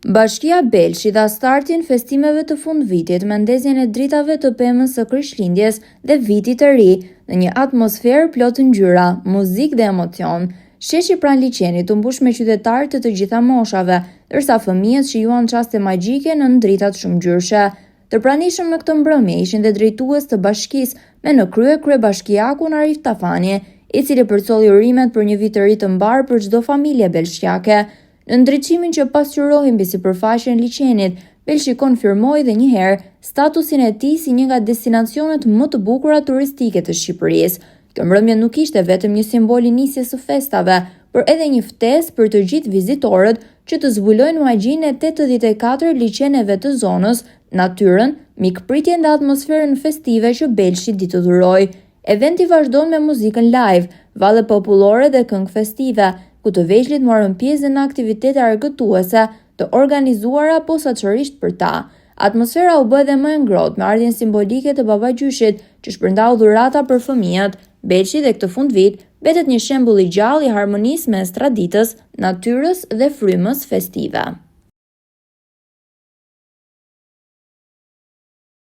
Bashkia Belshi dha startin festimeve të fundvitit me ndezjen e dritave të pemës së Krishtlindjes dhe Vitit të Ri në një atmosferë plotë ngjyra, muzikë dhe emocion. Sheshi pranë liçenit u mbush me qytetarë të gjitha moshave, ndërsa fëmijët shijuan çaste magjike në dritat shumëngjyrëshe. Të pranishëm në këtë mbrëmje ishin dhe drejtues të bashkisë me në krye kryebashkiakun Arif Tafani, i cili përcolli urimet për një vit të ri të mbar për çdo familje belshqiake. Në ndriçimin që pasqyroi mbi sipërfaqen liçenit, Belshi konfirmoi edhe një herë statusin e tij si një nga destinacionet më të bukura turistike të Shqipërisë. Kjo mbrëmje nuk ishte vetëm një simbol i nisjes së festave, por edhe një ftesë për të gjithë vizitorët që të zbulojnë magjinë e 84 liçeneve të zonës, natyrën, mikpritjen dhe atmosferën festive që Belshi di të dhurojë. Eventi vazhdon me muzikën live, valle popullore dhe këngë festive, ku të vegjëlit morën pjesë në aktivitete argëtuese të organizuara posaçërisht për ta. Atmosfera u bë edhe më e ngrohtë me ardhjen simbolike të babagjyshit që shpërndau dhurata për fëmijët. Belshi dhe këtë fundvit mbetet një shembull i gjallë i harmonisë mes traditës, natyrës dhe frymës festive.